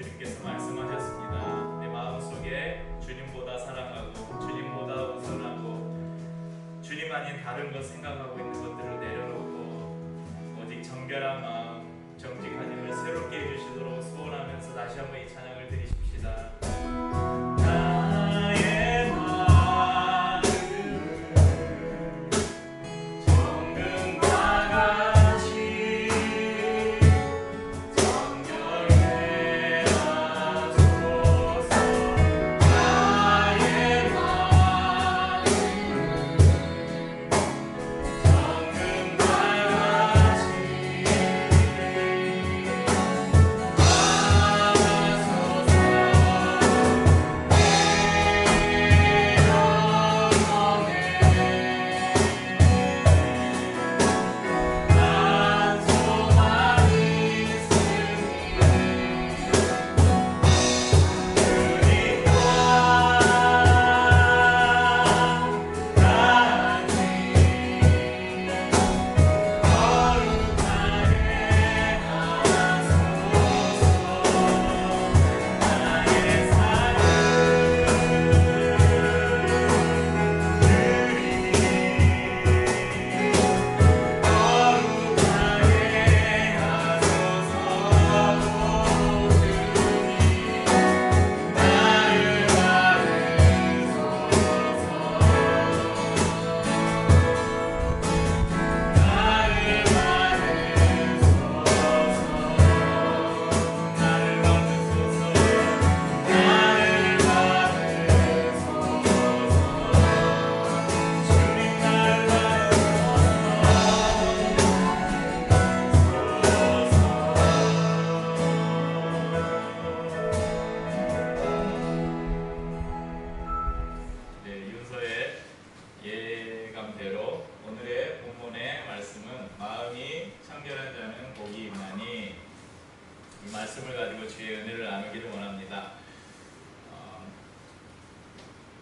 주님께서 말씀하셨습니다. 내 마음속에 주님보다 사랑하고 주님보다 우선하고 주님 아닌 다른 것 생각하고 있는 것들을 내려놓고 오직 정결한 마음, 정직한 힘을 새롭게 해주시도록 소원하면서 다시 한번 이 찬양을 드리십시다.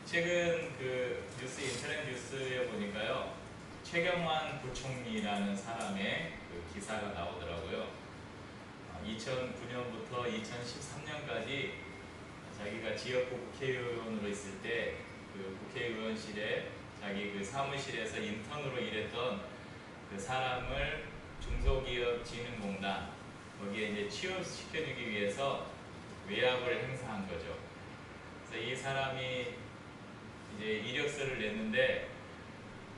최근 인터넷 뉴스에 보니까요, 최경환 부총리라는 사람의 기사가 나오더라고요. 2009년부터 2013년까지 자기가 지역구 국회의원으로 있을 때 국회의원실에 자기 사무실에서 인턴으로 일했던 사람을 중소기업진흥공단 거기에 이제 취업시켜주기 위해서 외압을 행사한 거죠. 그래서 이 사람이 이제 이력서를 냈는데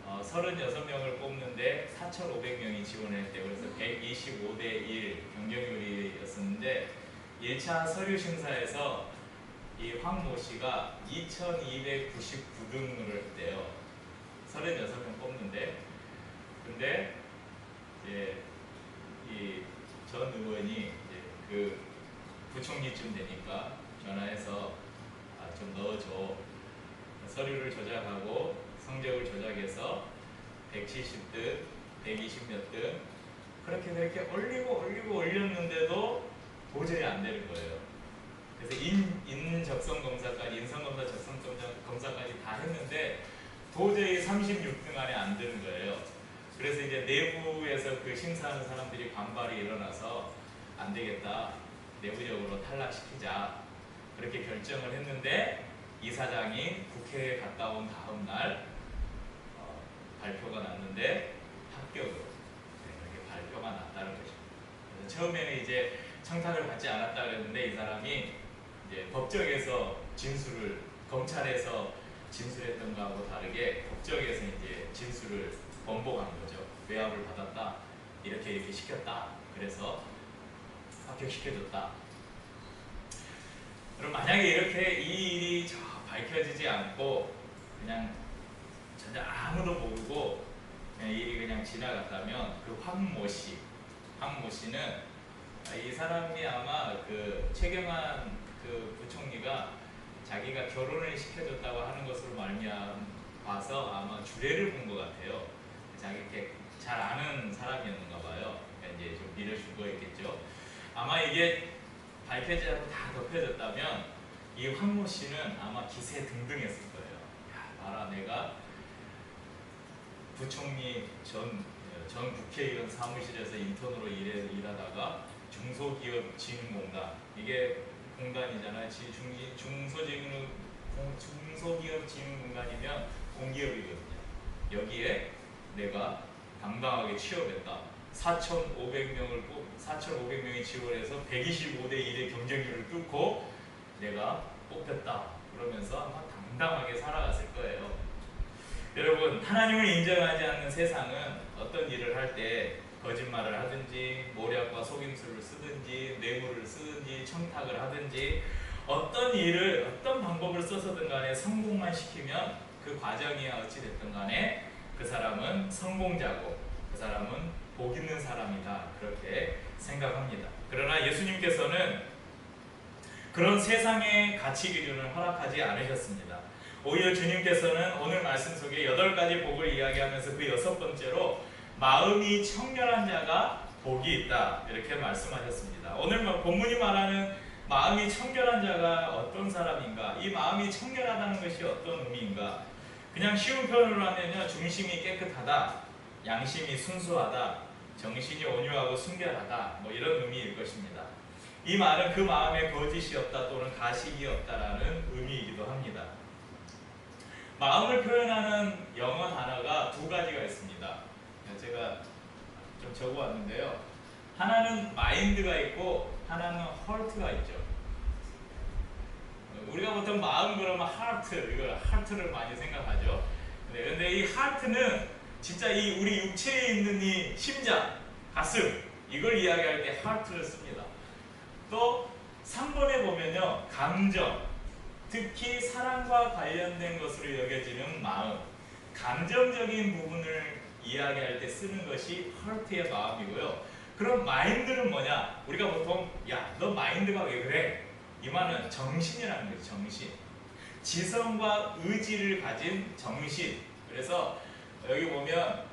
36명을 뽑는데 4,500명이 지원을 했대요. 그래서 125대 1 경쟁률이었었는데 1차 서류 심사에서 이 황모 씨가 2,299등을 했대요. 36명 뽑는데. 근데 이제 이 전 의원이 이제 부총리쯤 되니까 전화해서 좀 넣어줘. 서류를 조작하고 성적을 조작해서 170등, 120몇 등 그렇게 올렸는데도 도저히 안 되는 거예요. 그래서 인적성검사까지, 인성검사, 적성검사까지 다 했는데 도저히 36등 안에 안 되는 거예요. 그래서 이제 내부에서 심사하는 사람들이 반발이 일어나서 안 되겠다, 내부적으로 탈락시키자, 그렇게 결정을 했는데 이사장이 국회에 갔다 온 다음 날 발표가 났는데 합격으로 이렇게 발표가 났다는 거죠. 그래서 처음에는 이제 청탁을 받지 않았다 그랬는데 이 사람이 이제 법정에서 검찰에서 진술했던 거하고 다르게 법정에서 이제 진술을 번복한 거죠. 외압을 받았다, 이렇게 시켰다, 그래서 합격시켜줬다. 그럼 만약에 이렇게 이 일이 밝혀지지 않고 그냥 전혀 아무도 모르고 그냥 이 일이 그냥 지나갔다면 황모 씨는 이 사람이 아마 최경환 부총리가 자기가 결혼을 시켜줬다고 하는 것으로 말미암아서 아마 주례를 본 것 같아요. 자기 이렇게 잘 아는 사람이었는가 봐요. 그러니까 이제 좀 밀어준 거였겠죠. 아마 이게 밝혀지지 않고 다 덮여졌다면 이 황모 씨는 아마 기세 등등했을 거예요. 야, 봐라, 내가 부총리 전 국회의원 사무실에서 인턴으로 일하다가 중소기업진흥공단, 이게 공단이잖아요. 중소기업 지능공단이면 공기업이거든요. 여기에 내가 당당하게 취업했다. 4,500명이 지원해서 125대 1의 경쟁률을 뚫고 내가 뽑혔다. 그러면서 아마 당당하게 살아갔을 거예요. 여러분, 하나님을 인정하지 않는 세상은 어떤 일을 할 때 거짓말을 하든지 모략과 속임수를 쓰든지 뇌물을 쓰든지 청탁을 하든지 어떤 일을 어떤 방법을 써서든 간에 성공만 시키면 그 과정이야 어찌됐든 간에 그 사람은 성공자고 그 사람은 복 있는 사람이다, 그렇게 생각합니다. 그러나 예수님께서는 그런 세상의 가치 기준을 허락하지 않으셨습니다. 오히려 주님께서는 오늘 말씀 속에 8가지 복을 이야기하면서 그 6번째로 마음이 청결한 자가 복이 있다, 이렇게 말씀하셨습니다. 오늘 본문이 말하는 마음이 청결한 자가 어떤 사람인가, 이 마음이 청결하다는 것이 어떤 의미인가, 그냥 쉬운 표현으로 하면요, 중심이 깨끗하다, 양심이 순수하다, 정신이 온유하고 순결하다, 뭐 이런 의미일 것입니다. 이 말은 그 마음에 거짓이 없다 또는 가식이 없다라는 의미이기도 합니다. 마음을 표현하는 영어 단어가 2가지가 있습니다. 제가 좀 적어왔는데요. 하나는 마인드가 있고 하나는 헐트가 있죠. 우리가 보통 마음 그러면 하트, 이걸 하트를 많이 생각하죠. 근데 이 하트는 진짜 이 우리 육체에 있는 이 심장, 가슴, 이걸 이야기할 때 하트를 씁니다. 또 3번에 보면요, 감정, 특히 사랑과 관련된 것으로 여겨지는 마음, 감정적인 부분을 이야기할 때 쓰는 것이 헐트의 마음이고요. 그럼 마인드는 뭐냐? 우리가 보통 야, 너 마인드가 왜 그래? 이 말은 정신이라는 거죠. 정신. 지성과 의지를 가진 정신. 그래서 여기 보면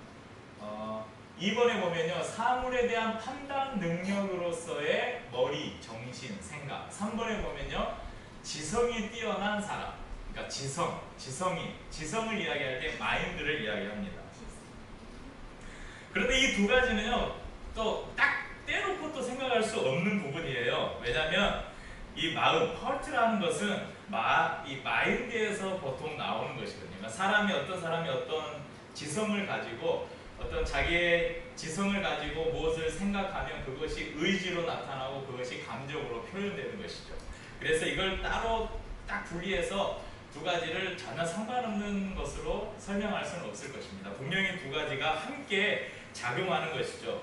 2번에 보면요, 사물에 대한 판단 능력으로서의 머리, 정신, 생각. 3번에 보면요, 지성이 뛰어난 사람. 그러니까 지성을 이야기할 때 마인드를 이야기합니다. 그런데 이 2가지는요, 또 딱 떼놓고 또 생각할 수 없는 부분이에요. 왜냐하면 이 마음, 헐트라는 것은 이 마인드에서 보통 나오는 것이거든요. 그러니까 어떤 사람이 어떤 지성을 가지고 어떤 자기의 지성을 가지고 무엇을 생각하면 그것이 의지로 나타나고 그것이 감정으로 표현되는 것이죠. 그래서 이걸 따로 딱 분리해서 2가지를 전혀 상관없는 것으로 설명할 수는 없을 것입니다. 분명히 2가지가 함께 작용하는 것이죠.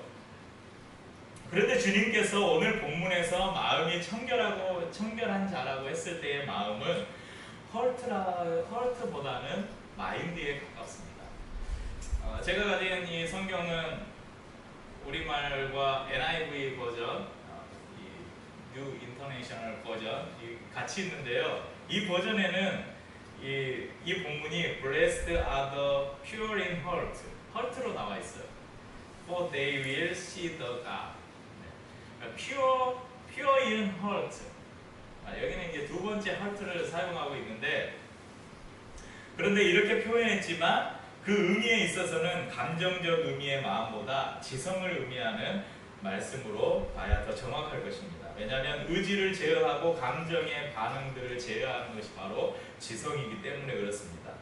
그런데 주님께서 오늘 본문에서 마음이 청결한 자라고 했을 때의 마음은 헐트보다는 마인드에 가깝습니다. 제가 가진 이 성경은 우리말과 NIV 버전, 이 New International 버전 같이 있는데요. 이 버전에는 이 본문이 Blessed are the pure in heart, heart로 나와 있어요. For they will see the God. pure in heart. 여기는 이제 2번째 heart를 사용하고 있는데, 그런데 이렇게 표현했지만 그 의미에 있어서는 감정적 의미의 마음보다 지성을 의미하는 말씀으로 봐야 더 정확할 것입니다. 왜냐하면 의지를 제어하고 감정의 반응들을 제어하는 것이 바로 지성이기 때문에 그렇습니다.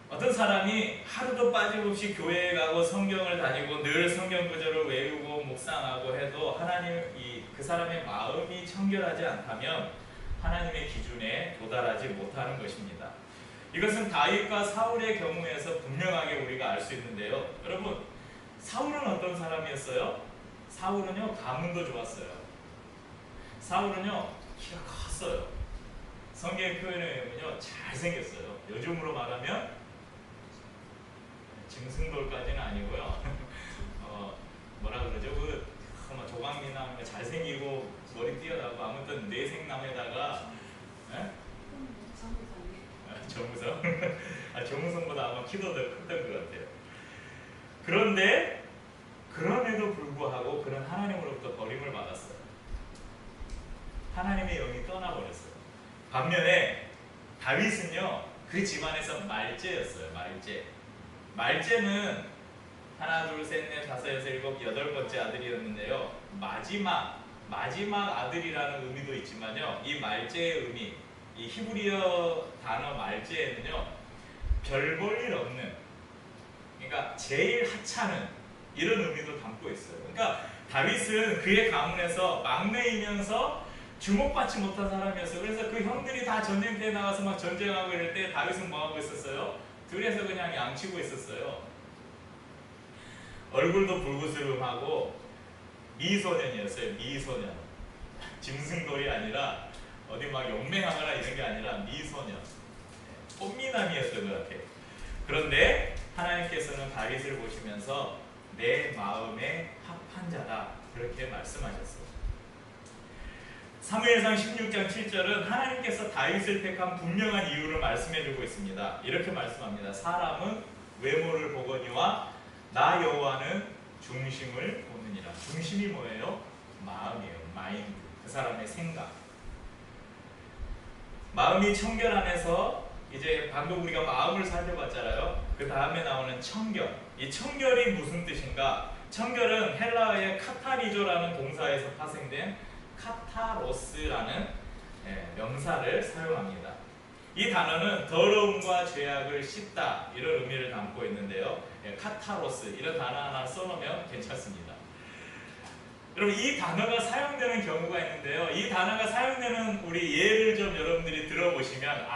어떤 사람이 하루도 빠짐없이 교회에 가고 성경을 다니고 늘 성경 구절을 외우고 묵상하고 해도 그 사람의 마음이 청결하지 않다면 하나님의 기준에 도달하지 못하는 것입니다. 이것은 다윗과 사울의 경우에서 분명하게 우리가 알 수 있는데요. 여러분, 사울은 어떤 사람이었어요? 사울은요, 가문도 좋았어요. 사울은요, 키가 컸어요. 성경의 표현에 의하면요, 잘생겼어요. 요즘으로 말하면 짐승돌까지는 아니고요. 뭐라 그러죠? 조각미남 잘생기고 머리 띄어나고 아무튼 내생남에다가 정우성? 정우성보다 아마 키도 더 컸던 것 같아요. 그런데 그럼에도 불구하고 그는 하나님으로부터 버림을 받았어요. 하나님의 영이 떠나버렸어요. 반면에 다윗은요, 그 집안에서 말제였어요. 말제는 하나, 둘, 셋, 넷, 다섯, 여섯, 일곱, 8번째 아들이었는데요. 마지막 마지막 아들이라는 의미도 있지만요. 이 말제의 의미, 이 히브리어 단어 말제에는요. 별 볼 일 없는, 그러니까 제일 하찮은 이런 의미도 담고 있어요. 그러니까 다윗은 그의 가문에서 막내이면서 주목받지 못한 사람이었어요. 그래서 그 형들이 다 전쟁터에 나가서 막 전쟁하고 이럴 때 다윗은 뭐하고 있었어요? 들에서 그냥 양치고 있었어요. 얼굴도 불구스름하고 미소년이었어요. 미소년. 짐승돌이 아니라 어디 막 용맹하거나 이런 게 아니라 미소년. 꽃미남이었던 것 같아요. 그런데 하나님께서는 다윗을 보시면서 내 마음에 합한 자다 그렇게 말씀하셨어요. 사무엘상 16장 7절은 하나님께서 다윗을 택한 분명한 이유를 말씀해주고 있습니다. 이렇게 말씀합니다. 사람은 외모를 보거니와 나 여호와는 중심을 보느니라. 중심이 뭐예요? 마음이에요. 마인드. 그 사람의 생각. 마음이 청결 안에서 이제 방금 우리가 마음을 살펴봤잖아요. 그 다음에 나오는 청결. 이 청결이 무슨 뜻인가? 청결은 헬라어의 카타리조라는 동사에서 파생된 카타로스라는 명사를 사용합니다. 이 단어는 더러움과 죄악을 씻다 이런 의미를 담고 있는데요. 카타로스 이런 단어 하나 써놓으면 괜찮습니다. 여러분 이 단어가 사용되는 경우가 있는데요. 이 단어가 사용되는 우리 예를 좀 여러분들이 들어보시면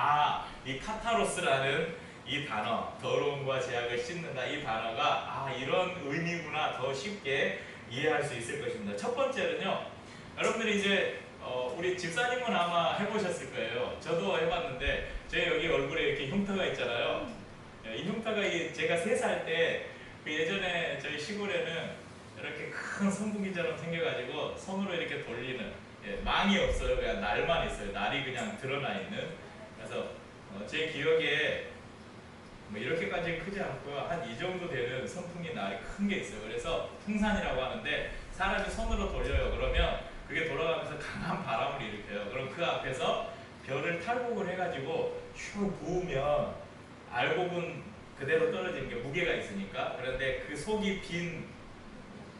이 카타로스라는 이 단어 더러움과 죄악을 씻는다 이 단어가 이런 의미구나 더 쉽게 이해할 수 있을 것입니다. 첫 번째는요. 여러분들이 이제 우리 집사님은 아마 해보셨을 거예요. 저도 해봤는데 제 여기 얼굴에 이렇게 흉터가 있잖아요. 이 흉터가 제가 3살 때 그 예전에 저희 시골에는 이렇게 큰 선풍기처럼 생겨가지고 손으로 이렇게 돌리는 망이 없어요. 그냥 날만 있어요. 날이 그냥 드러나 있는. 그래서 제 기억에 뭐 이렇게까지 크지 않고요. 한 이 정도 되는 선풍기 날이 큰 게 있어요. 그래서 풍산이라고 하는데 사람이 손으로 돌려요. 그러면 그게 돌아가면서 강한 바람을 일으켜요. 그럼 그 앞에서 벼를 탈곡을 해가지고 슉 부으면 알곡은 그대로 떨어지는 게 무게가 있으니까. 그런데 그 속이 빈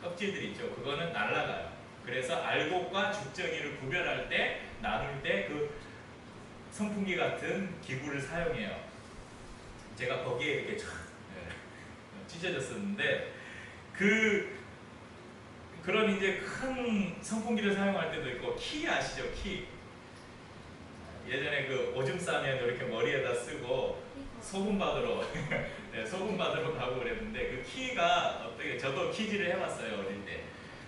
껍질들 있죠. 그거는 날아가요. 그래서 알곡과 죽정이를 구별할 때 나눌 때 그 선풍기 같은 기구를 사용해요. 제가 거기에 이렇게 찢어졌었는데 그런 이제 큰 선풍기를 사용할 때도 있고 키 아시죠? 키. 예전에 그 오줌 싸면 이렇게 머리에다 쓰고 소금 받으러 소금 받으러 가고 그랬는데 그 키가 어떻게 저도 키질을 해봤어요 어릴 때.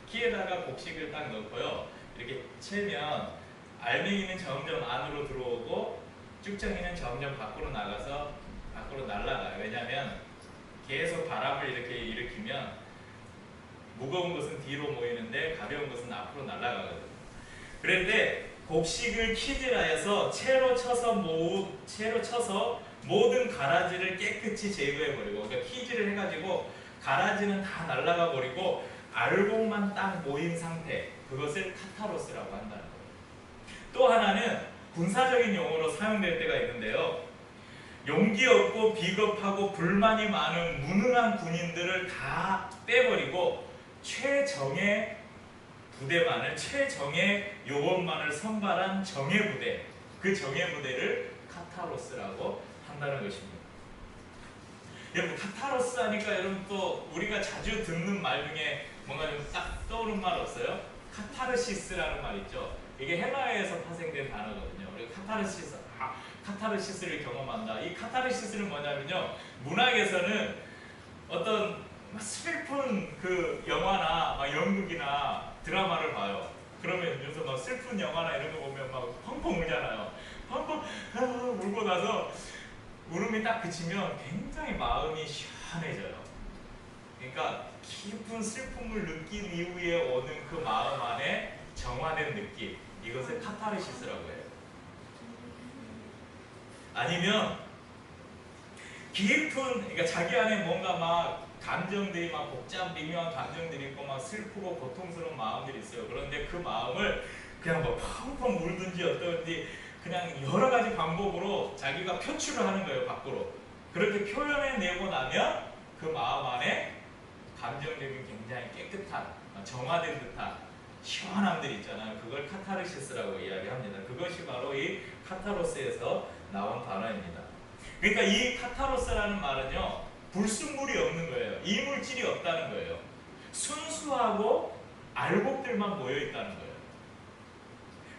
키에다가 곡식을 딱 넣고요. 이렇게 채면 알맹이는 점점 안으로 들어오고 쭉정이는 점점 밖으로 나가서 밖으로 날아가요. 왜냐하면 계속 바람을 이렇게 일으키면 무거운 것은 뒤로 모이는데 가벼운 것은 앞으로 날아가거든요. 그런데 곡식을 키질하여서 채로 쳐서 모든 가라지를 깨끗이 제거해버리고, 그러니까 키질을 해가지고 가라지는 다 날아가 버리고 알곡만 딱 모인 상태, 그것을 카타로스라고 한다는 거예요. 또 하나는 군사적인 용어로 사용될 때가 있는데요. 용기 없고 비겁하고 불만이 많은 무능한 군인들을 다 빼버리고 최정예 부대만을, 최정예 요원만을 선발한 정예 부대, 그 정예 부대를 카타로스라고 한다는 것입니다. 여러분 카타로스 하니까 여러분 또 우리가 자주 듣는 말 중에 뭔가 좀 딱 떠오르는 말 없어요? 카타르시스라는 말 있죠. 이게 헬라어에서 파생된 단어거든요. 우리가 카타르시스를 경험한다. 이 카타르시스는 뭐냐면요, 문학에서는 어떤 슬픈 그 영화나 막 연극이나 드라마를 봐요. 그러면 요새 막 슬픈 영화나 이런 거 보면 막 펑펑 울잖아요. 펑펑 울고 나서 울음이 딱 그치면 굉장히 마음이 시원해져요. 그러니까 깊은 슬픔을 느낀 이후에 오는 그 마음 안에 정화된 느낌, 이것을 카타르시스라고 해요. 아니면 깊은, 그러니까 자기 안에 뭔가 막 감정들이 막 미묘한 감정들이 있고 막 슬프고 고통스러운 마음들이 있어요. 그런데 그 마음을 그냥 뭐 펑펑 울든지 어떤지 그냥 여러 가지 방법으로 자기가 표출을 하는 거예요, 밖으로. 그렇게 표현해내고 나면 그 마음 안에 감정력이 굉장히 깨끗한, 정화된 듯한, 시원함들 있잖아요. 그걸 카타르시스라고 이야기합니다. 그것이 바로 이 카타로스에서 나온 단어입니다. 그러니까 이 카타로스라는 말은요, 불순물이 없는 거예요. 이물질이 없다는 거예요. 순수하고 알곡들만 모여 있다는 거예요.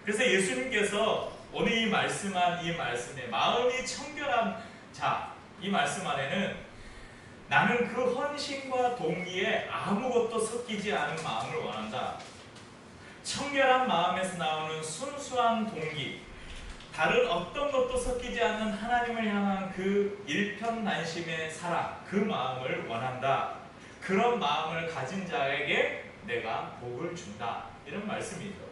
그래서 예수님께서 오늘 이 말씀한 이 말씀에 마음이 청결한 자, 이 말씀 안에는 나는 그 헌신과 동기에 아무것도 섞이지 않은 마음을 원한다. 청결한 마음에서 나오는 순수한 동기, 다른 어떤 것도 섞이지 않는 하나님을 향한 그 일편단심의 사랑, 그 마음을 원한다. 그런 마음을 가진 자에게 내가 복을 준다. 이런 말씀이죠.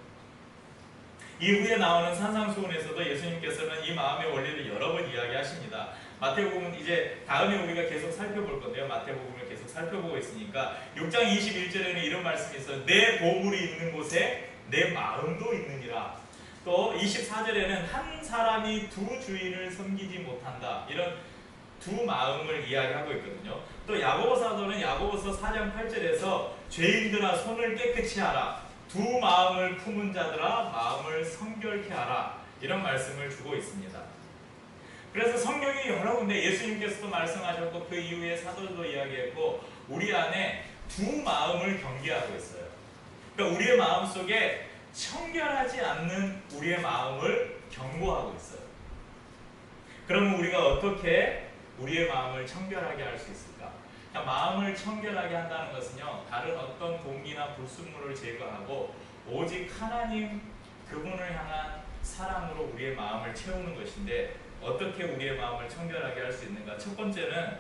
이후에 나오는 산상수훈에서도 예수님께서는 이 마음의 원리를 여러 번 이야기하십니다. 마태복음은 이제 다음에 우리가 계속 살펴볼 건데요. 마태복음을 계속 살펴보고 있으니까 6장 21절에는 이런 말씀이 있어요. 내 보물이 있는 곳에 내 마음도 있느니라. 또 24절에는 한 사람이 두 주인을 섬기지 못한다. 이런 두 마음을 이야기하고 있거든요. 또 야고보 사도는 야고보서 4장 8절에서 죄인들아 손을 깨끗이 하라. 두 마음을 품은 자들아 마음을 성결케 하라. 이런 말씀을 주고 있습니다. 그래서 성경이 여러 군데 예수님께서도 말씀하셨고 그 이후에 사도들도 이야기했고 우리 안에 두 마음을 경계하고 있어요. 그러니까 우리의 마음 속에 청결하지 않는 우리의 마음을 경고하고 있어요. 그러면 우리가 어떻게 우리의 마음을 청결하게 할 수 있을까? 그러니까 마음을 청결하게 한다는 것은요, 다른 어떤 동기나 불순물을 제거하고 오직 하나님 그분을 향한 사랑으로 우리의 마음을 채우는 것인데 어떻게 우리의 마음을 청결하게 할 수 있는가? 첫 번째는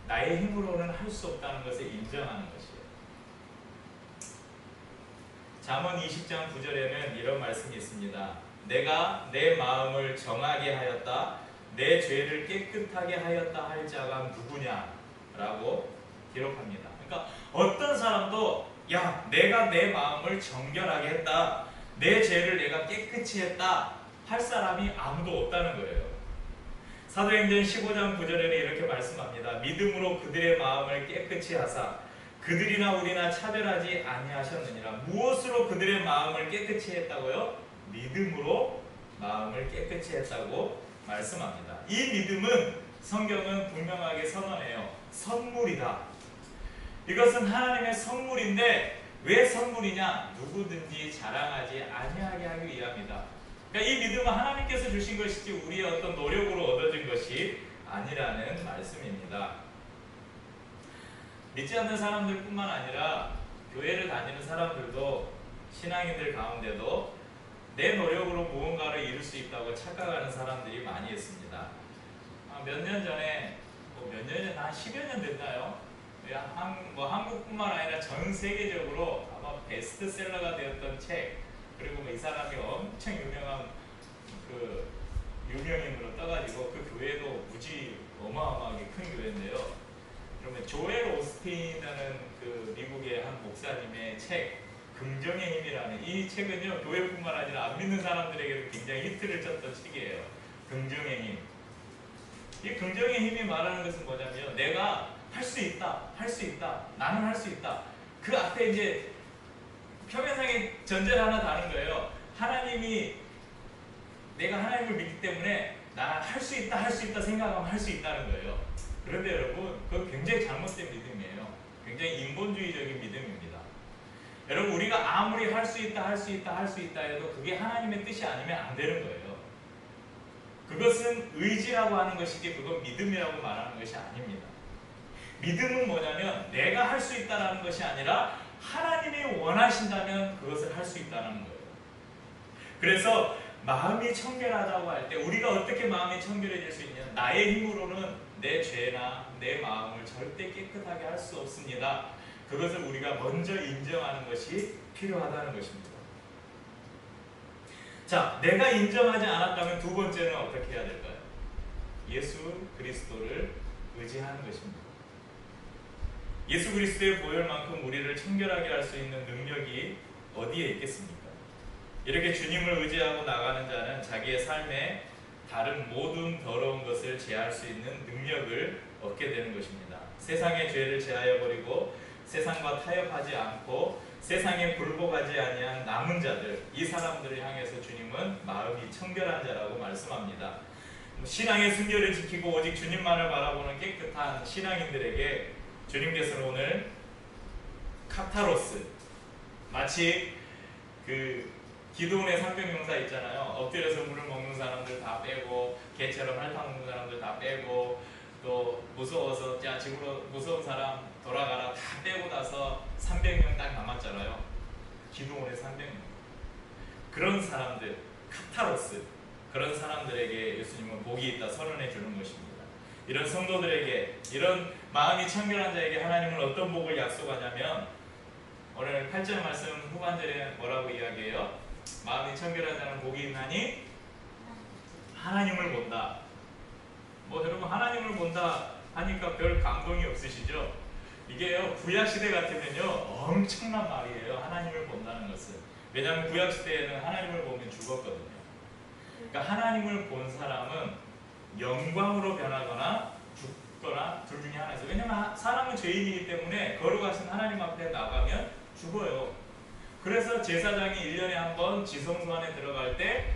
나의 힘으로는 할 수 없다는 것을 인정하는 것이에요. 잠언 20장 9절에는 이런 말씀이 있습니다. 내가 내 마음을 정하게 하였다. 내 죄를 깨끗하게 하였다 할 자가 누구냐? 라고 기록합니다. 그러니까 어떤 사람도 야, 내가 내 마음을 정결하게 했다. 내 죄를 내가 깨끗이 했다. 할 사람이 아무도 없다는 거예요. 사도행전 15장 9절에는 이렇게 말씀합니다. 믿음으로 그들의 마음을 깨끗이 하사 그들이나 우리나 차별하지 아니하셨느니라. 무엇으로 그들의 마음을 깨끗이 했다고요? 믿음으로 마음을 깨끗이 했다고 말씀합니다. 이 믿음은 성경은 분명하게 선언해요. 선물이다. 이것은 하나님의 선물인데 왜 선물이냐? 누구든지 자랑하지 아니하게 하기 위함이다. 그러니까 이 믿음은 하나님께서 주신 것이지 우리의 어떤 노력으로 얻어진 것이 아니라는 말씀입니다. 믿지 않는 사람들뿐만 아니라 교회를 다니는 사람들도 신앙인들 가운데도 내 노력으로 무언가를 이룰 수 있다고 착각하는 사람들이 많이 있습니다. 몇 년 전에, 몇 년 전, 한 10여 년 됐나요? 한국뿐만 아니라 전 세계적으로 아마 베스트셀러가 되었던 책, 그리고 이 사람이 엄청 유명한 그 유명인으로 떠가지고 그 교회도 무지 어마어마하게 큰 교회인데요. 그러면 조엘 오스틴이라는 그 미국의 한 목사님의 책 긍정의 힘이라는 이 책은요, 교회뿐만 아니라 안 믿는 사람들에게도 굉장히 히트를 쳤던 책이에요. 긍정의 힘. 이 긍정의 힘이 말하는 것은 뭐냐면 내가 할 수 있다, 할 수 있다, 나는 할 수 있다. 그 앞에 이제 표면상의 전제를 하나 다는 거예요. 하나님이 내가 하나님을 믿기 때문에 나 할 수 있다, 할 수 있다 생각하면 할 수 있다는 거예요. 그런데 여러분, 그건 굉장히 잘못된 믿음이에요. 굉장히 인본주의적인 믿음입니다. 여러분, 우리가 아무리 할 수 있다, 할 수 있다, 할 수 있다 해도 그게 하나님의 뜻이 아니면 안 되는 거예요. 그것은 의지라고 하는 것이지 그건 믿음이라고 말하는 것이 아닙니다. 믿음은 뭐냐면 내가 할 수 있다는 것이 아니라 하나님이 원하신다면 그것을 할 수 있다는 거예요. 그래서 마음이 청결하다고 할 때 우리가 어떻게 마음이 청결해질 수 있냐? 나의 힘으로는 내 죄나 내 마음을 절대 깨끗하게 할 수 없습니다. 그것을 우리가 먼저 인정하는 것이 필요하다는 것입니다. 자, 내가 인정하지 않았다면 두 번째는 어떻게 해야 될까요? 예수 그리스도를 의지하는 것입니다. 예수 그리스도의 보혈만큼 우리를 청결하게 할 수 있는 능력이 어디에 있겠습니까? 이렇게 주님을 의지하고 나가는 자는 자기의 삶에 다른 모든 더러운 것을 제할 수 있는 능력을 얻게 되는 것입니다. 세상의 죄를 제하여 버리고 세상과 타협하지 않고 세상에 굴복하지 아니한 남은 자들, 이 사람들을 향해서 주님은 마음이 청결한 자라고 말씀합니다. 신앙의 순결을 지키고 오직 주님만을 바라보는 깨끗한 신앙인들에게 주님께서는 오늘 카타로스, 마치 그 기드온의 산병용사 있잖아요. 엎드려서 물을 먹는 사람들 다 빼고, 개처럼 핥아 먹는 사람들 다 빼고, 또 무서워서 야 집으로 무서운 사람 돌아가라 다 빼고 나서 300명 딱 남았잖아요. 기드온의 300명. 그런 사람들, 카타로스, 그런 사람들에게 예수님은 복이 있다 선언해 주는 것입니다. 이런 성도들에게, 이런 마음이 청결한 자에게 하나님은 어떤 복을 약속하냐면, 오늘 8절 말씀 후반절에 뭐라고 이야기해요? 마음이 청결한 자는 복이 있나니 하나님을 본다. 뭐 여러분, 하나님을 본다 하니까 별 감동이 없으시죠? 이게요, 구약시대 같으면요 엄청난 말이에요. 하나님을 본다는 것은. 왜냐하면 구약시대에는 하나님을 보면 죽었거든요. 그러니까 하나님을 본 사람은 영광으로 변하거나 죽거나 둘 중에 하나 있어요. 왜냐하면 사람은 죄인이기 때문에 거룩하신 하나님 앞에 나가면 죽어요. 그래서 제사장이 1년에 한 번 지성소 안에 들어갈 때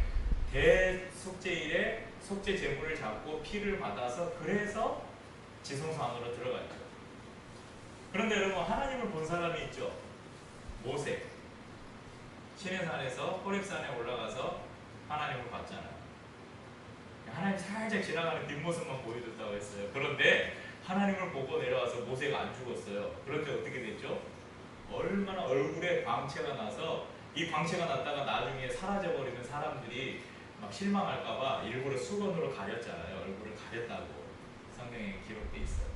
대속죄일에 속죄 제물을 잡고 피를 받아서 그래서 지성소 안으로 들어갔죠. 그런데 여러분, 하나님을 본 사람이 있죠. 모세. 시내산에서 호렙산에 올라가서 하나님을 봤잖아요. 하나님 살짝 지나가는 뒷모습만 보여줬다고 했어요. 그런데 하나님을 보고 내려와서 모세가 안 죽었어요. 그런데 어떻게 됐죠? 얼마나 얼굴에 광채가 나서, 이 광채가 났다가 나중에 사라져버리는 사람들이 막 실망할까봐 일부러 수건으로 가렸잖아요. 얼굴을 가렸다고 성경에 기록돼 있어요.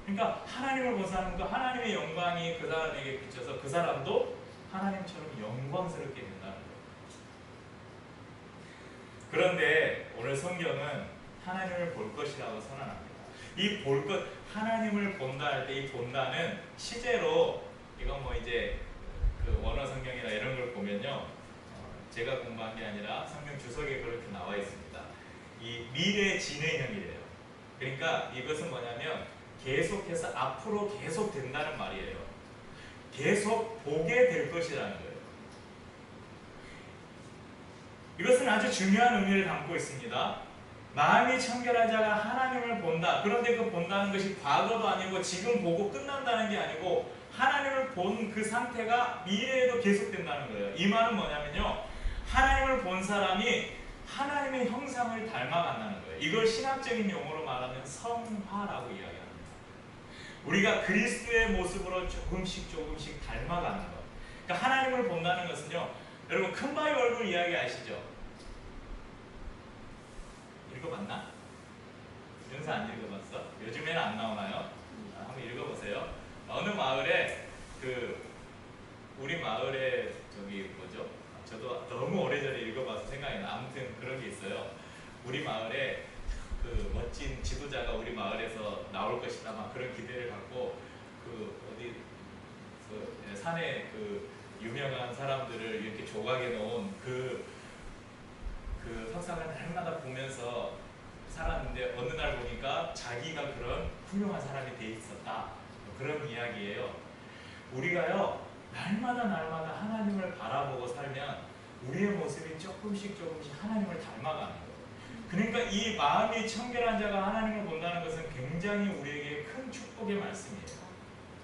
그러니까 하나님을 본 사람은 그 하나님의 영광이 그 사람에게 비쳐서 그 사람도 하나님처럼 영광스럽게 된다는 거예요. 그런데 오늘 성경은 하나님을 볼 것이라고 선언합니다. 이 볼 것, 하나님을 본다 할 때 이 본다는 실제로, 이건 뭐 이제 그 원어 성경이나 이런 걸 보면요, 제가 공부한 게 아니라 성경 주석에 그렇게 나와 있습니다. 이 미래 진행형이래요. 그러니까 이것은 뭐냐면 계속해서 앞으로 계속 된다는 말이에요. 계속 보게 될 것이라는 거예요. 이것은 아주 중요한 의미를 담고 있습니다. 마음이 청결한 자가 하나님을 본다. 그런데 그 본다는 것이 과거도 아니고 지금 보고 끝난다는 게 아니고 하나님을 본 그 상태가 미래에도 계속된다는 거예요. 이 말은 뭐냐면요, 하나님을 본 사람이 하나님의 형상을 닮아간다는 거예요. 이걸 신학적인 용어로 말하면 성화라고 이야기합니다. 우리가 그리스도의 모습으로 조금씩 닮아가는 것. 그러니까 하나님을 본다는 것은요, 여러분 큰 바위 얼굴 이야기 아시죠? 읽어봤나? 윤사 안 읽어봤어? 요즘에는 안 나오나요? 한번 읽어보세요. 어느 마을에 우리 마을에 저기 뭐죠? 저도 너무 오래전에 읽어봐서 생각이 나. 아무튼 그런 게 있어요. 우리 마을에 그 멋진 지도자가 우리 마을에서 나올 것이다, 막 그런 기대를 갖고 어디 산에 유명한 사람들을 이렇게 조각해 놓은 그 석상을 날마다 보면서 살았는데 어느 날 보니까 자기가 그런 훌륭한 사람이 돼 있었다. 그런 이야기예요. 우리가요, 날마다 하나님을 바라보고 살면 우리의 모습이 조금씩 하나님을 닮아가는 거예요. 그러니까 이 마음이 청결한 자가 하나님을 본다는 것은 굉장히 우리에게 큰 축복의 말씀이에요.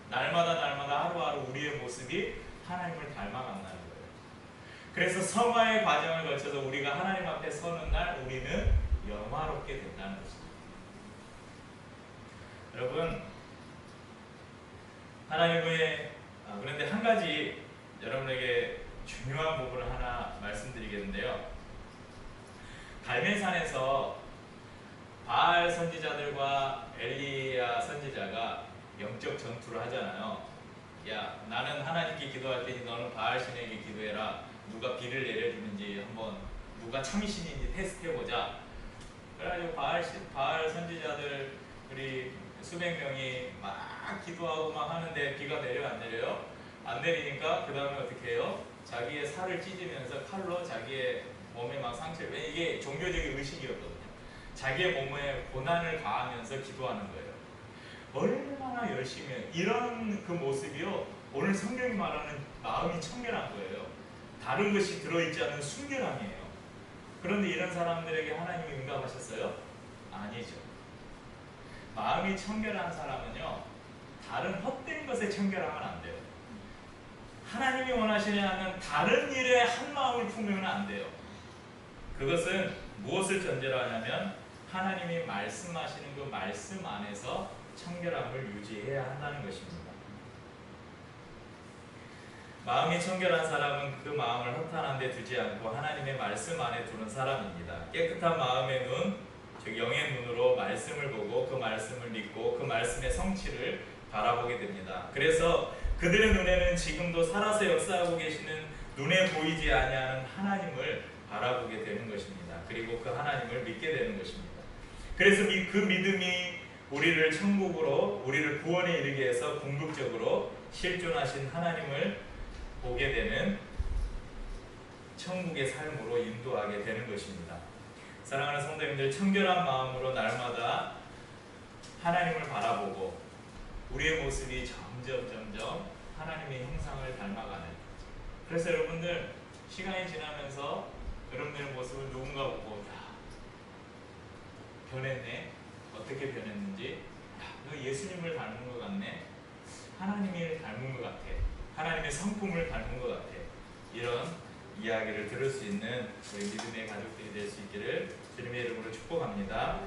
날마다 하루하루 우리의 모습이 하나님을 닮아간다는 거예요. 그래서 성화의 과정을 거쳐서 우리가 하나님 앞에 서는 날 우리는 영화롭게 된다는 것입니다. 여러분, 하나님의 그런데 한 가지 여러분에게 중요한 부분을 하나 말씀드리겠는데요. 갈멜산에서 바알 선지자들과 엘리야 선지자가 영적 전투를 하잖아요. 야, 나는 하나님께 기도할 테니 너는 바알 신에게 기도해라. 누가 비를 내려주는지 한번, 누가 참신인지 테스트해보자. 그래가지고 바알 선지자들 우리 수백 명이 막 기도하고 막 하는데 비가 내려 안 내려요? 안 내리니까 그 다음에 어떻게 해요? 자기의 살을 찢으면서 칼로 자기의 몸에 막 상처를, 이게 종교적인 의식이었거든요. 자기의 몸에 고난을 가하면서 기도하는 거예요. 얼마나 열심히 해요. 이런 그 모습이요, 오늘 성경이 말하는 마음이 청결한 거예요. 다른 것이 들어있지 않은 순결함이에요. 그런데 이런 사람들에게 하나님이 응답하셨어요? 아니죠. 마음이 청결한 사람은요, 다른 헛된 것에 청결하면 안 돼요. 하나님이 원하시지 않는 다른 일에 한 마음을 품으면 안 돼요. 그것은 무엇을 전제로 하냐면 하나님이 말씀하시는 그 말씀 안에서 청결함을 유지해야 한다는 것입니다. 마음이 청결한 사람은 그 마음을 허탄한 데 두지 않고 하나님의 말씀 안에 두는 사람입니다. 깨끗한 마음의 눈, 즉 영의 눈으로 말씀을 보고 그 말씀을 믿고 그 말씀의 성취를 바라보게 됩니다. 그래서 그들의 눈에는 지금도 살아서 역사하고 계시는 눈에 보이지 아니하는 하나님을 바라보게 되는 것입니다. 그리고 그 하나님을 믿게 되는 것입니다. 그래서 그 믿음이 우리를 천국으로, 우리를 구원에 이르게 해서 궁극적으로 실존하신 하나님을 보게 되는 천국의 삶으로 인도하게 되는 것입니다. 사랑하는 성도님들, 청결한 마음으로 날마다 하나님을 바라보고 우리의 모습이 점점 하나님의 형상을 닮아가는, 그래서 여러분들 시간이 지나면서 여러분들의 모습을 누군가 보고 야, 변했네, 어떻게 변했는지, 야, 너 예수님을 닮은 것 같네, 하나님을 닮은 것 같아, 하나님의 성품을 닮은 것 같아, 이런 이야기를 들을 수 있는 우리 믿음의 가족들이 될 수 있기를 주님의 이름으로 축복합니다.